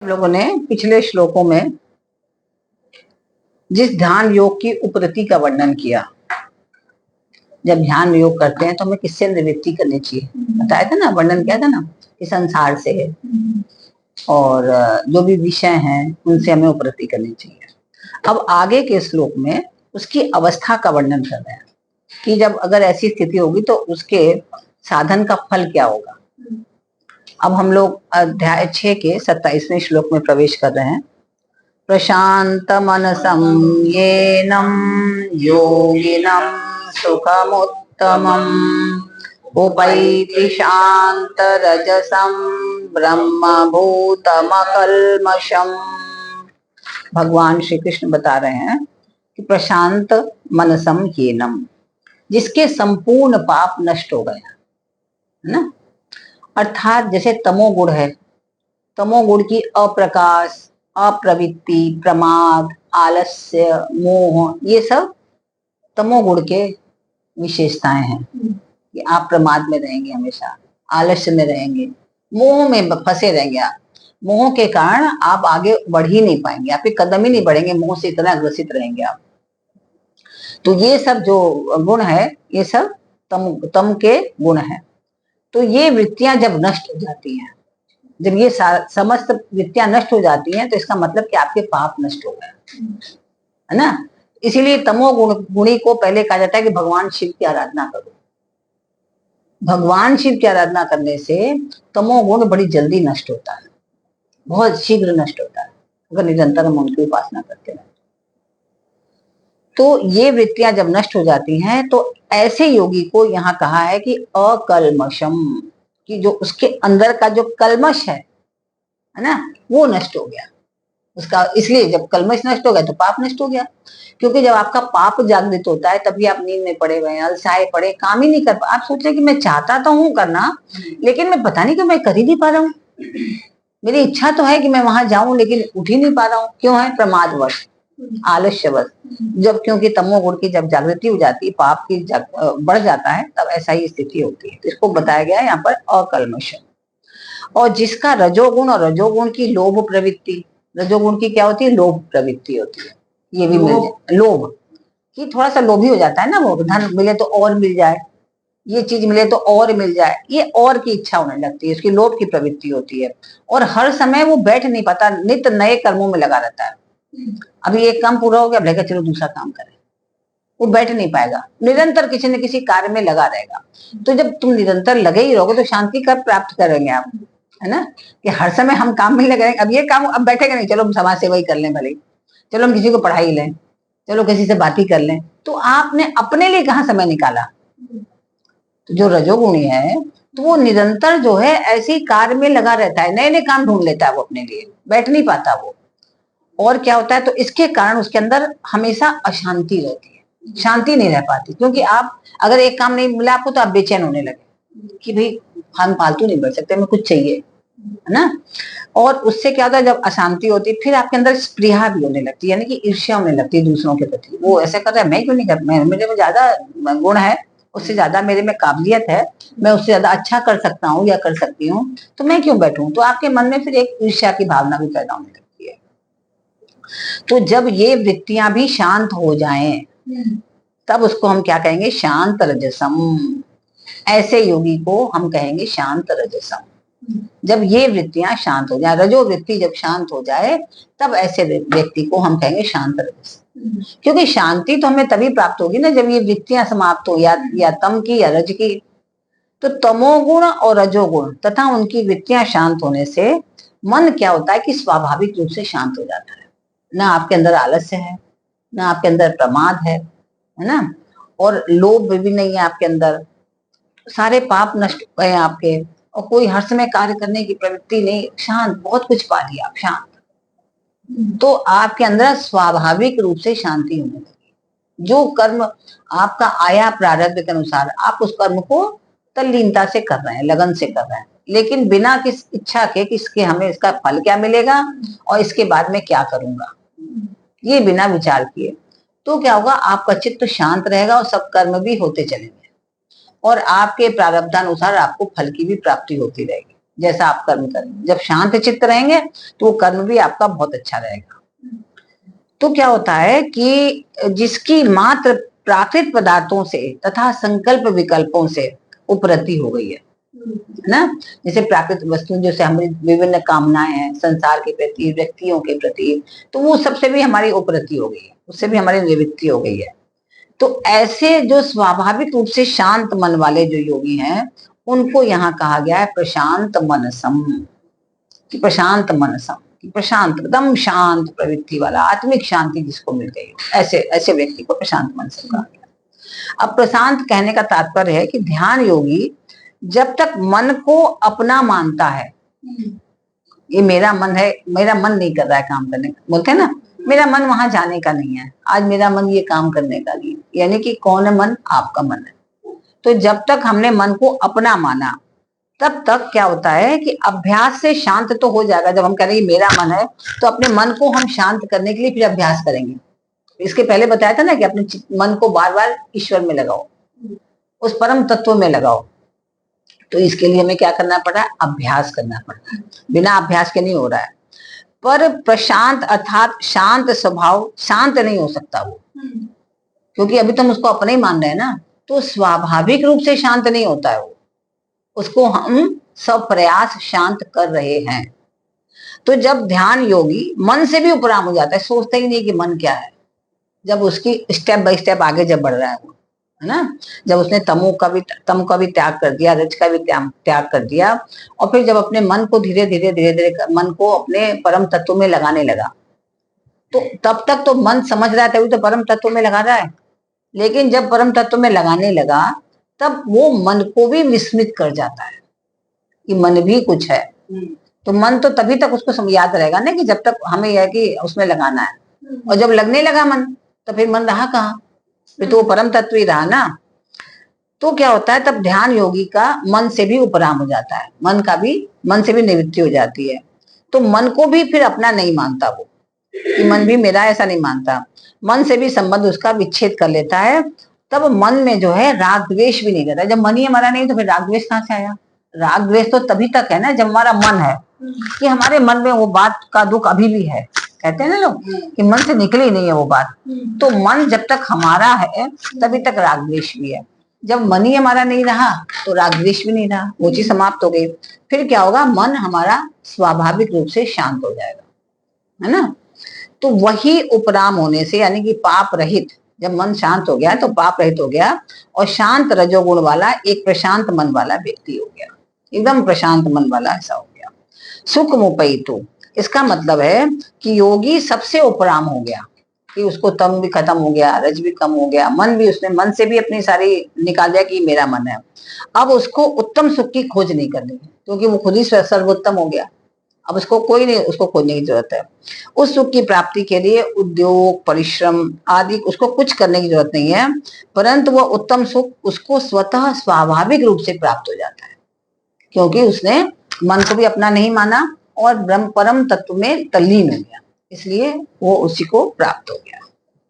हम लोगों ने पिछले श्लोकों में जिस ध्यान योग की उपरति का वर्णन किया, जब ध्यान योग करते हैं तो हमें किससे निवृत्ति करनी चाहिए, बताया था ना, वर्णन किया था ना कि संसार से है और जो भी विषय हैं उनसे हमें उपरति करनी चाहिए। अब आगे के श्लोक में उसकी अवस्था का वर्णन कर रहे हैं कि जब अगर ऐसी स्थिति होगी तो उसके साधन का फल क्या होगा। अब हम लोग अध्याय 6 के 27वें श्लोक में प्रवेश कर रहे हैं। प्रशांत मनसं येनं योगिनं सुखमुत्तमम् उपैति शांत रजसं ब्रह्मभूतमकल्मषम्। भगवान श्री कृष्ण बता रहे हैं कि प्रशांत मनसं येनं, जिसके संपूर्ण पाप नष्ट हो गए, है ना। अर्थात जैसे तमोगुण है, तमोगुण की अप्रकाश, अप्रवृत्ति, प्रमाद, आलस्य, मोह, ये सब तमोगुण के विशेषताएं हैं कि आप प्रमाद में रहेंगे, हमेशा आलस्य में रहेंगे, मोह में फंसे रहेंगे। आप मोह के कारण आप आगे बढ़ ही नहीं पाएंगे, आपके कदम ही नहीं बढ़ेंगे, मोह से इतना ग्रसित रहेंगे आप। तो ये सब जो गुण है ये सब तम के गुण है। तो ये वृत्तियां जब नष्ट हो जाती हैं, जब ये समस्त वृत्तियां नष्ट हो जाती हैं तो इसका मतलब कि आपके पाप नष्ट हो गए, है ना। इसीलिए तमो गुणी को पहले कहा जाता है कि भगवान शिव की आराधना करो। भगवान शिव की आराधना करने से तमो गुण बड़ी जल्दी नष्ट होता है, बहुत शीघ्र नष्ट होता है अगर निरंतर हम उनकी उपासना करते हैं। तो ये वृत्तियां जब नष्ट हो जाती हैं तो ऐसे योगी को यहाँ कहा है कि अकल्मषम, कि जो उसके अंदर का जो कल्मश है ना, वो नष्ट हो गया उसका। इसलिए जब कल्मश नष्ट हो गया तो पाप नष्ट हो गया, क्योंकि जब आपका पाप जागृत होता है तभी आप नींद में पड़े हुए हैं, अलसाए पड़े, काम ही नहीं कर पा। आप सोच रहे कि मैं चाहता तो हूँ करना, लेकिन मैं पता नहीं कि मैं कर ही नहीं पा रहा हूँ। मेरी इच्छा तो है कि मैं वहां जाऊं लेकिन उठ ही नहीं पा रहा हूँ। क्यों है? प्रमादवश, आलस्यवश। जब क्योंकि तमोगुण की जब जागृति हो जाती है, पाप की बढ़ जाता है, तब ऐसा ही स्थिति होती है। इसको बताया गया है यहाँ पर अकल्मष। और जिसका रजोगुण, और रजोगुण की लोभ प्रवृत्ति, रजोगुण की क्या होती है? लोभ प्रवृत्ति होती है। ये भी मिल जाए, लोभ कि थोड़ा सा लोभी हो जाता है ना, वो धन मिले तो और मिल जाए, ये चीज मिले तो और मिल जाए, ये और की इच्छा होने लगती है, इसकी लोभ की प्रवृत्ति होती है। और हर समय वो बैठ नहीं पाता, नित्य नए कर्मों में लगा रहता है। अभी एक काम पूरा हो गया, अब चलो दूसरा काम करें, वो बैठ नहीं पाएगा, निरंतर किसी न किसी कार्य में लगा रहेगा। तो जब तुम निरंतर लगे ही रहोगे तो शांति कब प्राप्त करेंगे आप, है ना। कि हर समय हम काम में लगे रहेंगे, अब ये काम, अब बैठेगा नहीं, चलो हम समाज सेवा ही कर लें, भले चलो हम किसी को पढ़ाई लें, चलो किसी से बात ही कर लें, तो आपने अपने लिए कहाँ समय निकाला। तो जो रजोगुणी है तो वो निरंतर जो है ऐसी कार्य में लगा रहता है, नए नए काम ढूंढ लेता है, वो अपने लिए बैठ नहीं पाता वो। और क्या होता है, तो इसके कारण उसके अंदर हमेशा अशांति रहती है, शांति नहीं रह पाती। क्योंकि आप अगर एक काम नहीं मिला आपको तो आप बेचैन होने लगे कि भाई हम फालतू नहीं बैठ सकते, हमें कुछ चाहिए, है ना। और उससे क्या होता है, जब अशांति होती है फिर आपके अंदर स्पृहा भी होने लगती है, यानी कि ईर्ष्या होने लगती है दूसरों के प्रति। वो ऐसा कर रहा है, मैं क्यों नहीं कर, मेरे में ज्यादा गुण है, उससे ज्यादा मेरे में काबिलियत है, मैं उससे ज्यादा अच्छा कर सकता हूँ या कर सकती हूँ, तो मैं क्यों बैठूं। तो आपके मन में फिर एक ईर्ष्या की भावना भी पैदा होने लगती है। तो जब ये वृत्तियां भी शांत हो जाएं तब उसको हम क्या कहेंगे? शांत रजसम। ऐसे योगी को हम कहेंगे शांत रजसम। जब ये वृत्तियां शांत हो जाए, रजो वृत्ति जब शांत हो जाए, तब ऐसे व्यक्ति को हम कहेंगे शांत रजसम। क्योंकि शांति तो हमें तभी प्राप्त होगी ना जब ये वृत्तियां समाप्त हो, या तम की या रज की। तो तमोगुण और रजोगुण तथा उनकी वृत्तियां शांत होने से मन क्या होता है कि स्वाभाविक रूप से शांत हो जाता है। ना आपके अंदर आलस्य है, ना आपके अंदर प्रमाद है ना, और लोभ भी नहीं है आपके अंदर, सारे पाप नष्ट हो गए आपके, और कोई हर समय कार्य करने की प्रवृत्ति नहीं, शांत, बहुत कुछ पा लिया आप, शांत। तो आपके अंदर स्वाभाविक रूप से शांति होने लगी। जो कर्म आपका आया प्रारब्ध के अनुसार, आप उस कर्म को तल्लीनता से कर रहे हैं, लगन से कर रहे हैं, लेकिन बिना किस इच्छा के किसके हमें इसका फल क्या मिलेगा और इसके बाद में क्या करूंगा, ये बिना विचार किए। तो क्या होगा, आपका चित्त शांत रहेगा और सब कर्म भी होते चलेंगे और आपके प्रारब्धानुसार आपको फल की भी प्राप्ति होती रहेगी। जैसा आप कर्म करेंगे। जब शांत चित्त रहेंगे तो वो कर्म भी आपका बहुत अच्छा रहेगा। तो क्या होता है कि जिसकी मात्र प्राकृत पदार्थों से तथा संकल्प विकल्पों से उपरति हो गई है ना, जैसे प्राकृत वस्तु जैसे हमारी विभिन्न कामनाएं हैं संसार के प्रति, व्यक्तियों के प्रति, तो वो सबसे भी हमारी उपरति हो गई है, उससे भी हमारी निवृत्ति हो गई है। तो ऐसे जो स्वाभाविक रूप से शांत मन वाले जो योगी हैं, उनको यहाँ कहा गया है प्रशांत मनसम, कि प्रशांत मनसम, कि प्रशांत एकदम शांत प्रवृत्ति वाला, आत्मिक शांति जिसको मिल गई हो, ऐसे ऐसे व्यक्ति को प्रशांत मनसम कहा गया। अब प्रशांत कहने का तात्पर्य है कि ध्यान योगी जब तक मन को अपना मानता है, ये मेरा मन है, मेरा मन नहीं कर रहा है काम करने का, बोलते हैं ना, मेरा मन वहां जाने का नहीं है, आज मेरा मन ये काम करने का नहीं, यानी कि कौन है मन? आपका मन है। तो जब तक हमने मन को अपना माना, तब तक क्या होता है कि अभ्यास से शांत तो हो जाएगा। जब हम कह रहे हैं मेरा मन है, तो अपने मन को हम शांत करने के लिए फिर अभ्यास करेंगे। इसके पहले बताया था ना कि अपने मन को बार बार ईश्वर में लगाओ, उस परम तत्व में लगाओ। तो इसके लिए हमें क्या करना पड़ा है? अभ्यास करना पड़ता है, बिना अभ्यास के नहीं हो रहा है। पर प्रशांत अर्थात शांत स्वभाव शांत नहीं हो सकता वो, क्योंकि अभी तो हम उसको अपने ही मान रहे हैं ना, तो स्वाभाविक रूप से शांत नहीं होता है वो, उसको हम सब प्रयास शांत कर रहे हैं। तो जब ध्यान योगी मन से भी उपराम हो जाता है, सोचता ही नहीं कि मन क्या है, जब उसकी स्टेप बाय स्टेप आगे जब बढ़ रहा है वो, है ना, जब उसने तम का भी त्याग कर दिया, रज का भी त्याग कर दिया, और फिर जब अपने मन को धीरे धीरे मन को अपने परम तत्व में लगाने लगा, तो तब तक तो मन समझ रहा है, तभी तो परम तत्व में लगा रहा है। लेकिन जब परम तत्व में लगाने लगा, तब वो मन को भी विस्मृत कर जाता है कि मन भी कुछ है। तो मन तो तभी तक उसको याद रहेगा ना, कि जब तक हमें यह कि उसमें लगाना है, और जब लगने लगा मन, तो फिर मन रहा कहाँ? फिर तो वो परम तत्व ही रहा ना। तो क्या होता है, तब ध्यान योगी का मन से भी उपराम हो जाता है, मन से भी निवृत्ति हो जाती है। तो मन को भी फिर अपना नहीं मानता वो, कि मन भी मेरा, ऐसा नहीं मानता। मन से भी संबंध उसका विच्छेद कर लेता है। तब मन में जो है राग द्वेष भी नहीं रहता। जब मन ही हमारा नहीं, तो फिर राग द्वेष कहाँ से आया? राग द्वेष तो तभी तक है ना जब हमारा मन है, कि हमारे मन में वो बात का दुख अभी भी है। कहते हैं ना लोग कि मन से निकली नहीं है वो बात। तो मन जब तक हमारा है, तभी तक राग द्वेष भी है। जब मन ही हमारा नहीं रहा, तो राग द्वेष भी नहीं रहा, वो चीज समाप्त हो गई। फिर क्या होगा? मन हमारा स्वाभाविक रूप से शांत हो जाएगा, है ना। तो वही उपराम होने से, यानी कि पाप रहित, जब मन शांत हो गया तो पाप रहित हो गया, और शांत रजोगुण वाला एक प्रशांत मन वाला व्यक्ति हो गया, एकदम प्रशांत मन वाला ऐसा हो गया। सुख मुपैतु, इसका मतलब है कि योगी सबसे उपराम हो गया, कि उसको तम भी खत्म हो गया, रज भी कम हो गया, मन भी उसने मन से भी अपनी सारी निकाल दिया कि मेरा मन है। अब उसको उत्तम सुख की खोज नहीं करनी, क्योंकि वो खुद ही सर्वोत्तम हो गया। अब उसको कोई नहीं, उसको खोजने की जरूरत है। उस सुख की प्राप्ति के लिए उद्योग, परिश्रम आदि उसको कुछ करने की जरूरत नहीं है, परंतु वह उत्तम सुख उसको स्वतः स्वाभाविक रूप से प्राप्त हो जाता है, क्योंकि उसने मन को भी अपना नहीं माना और ब्रह्म परम तत्व में तल्लीन हो गया, इसलिए वो उसी को प्राप्त हो गया।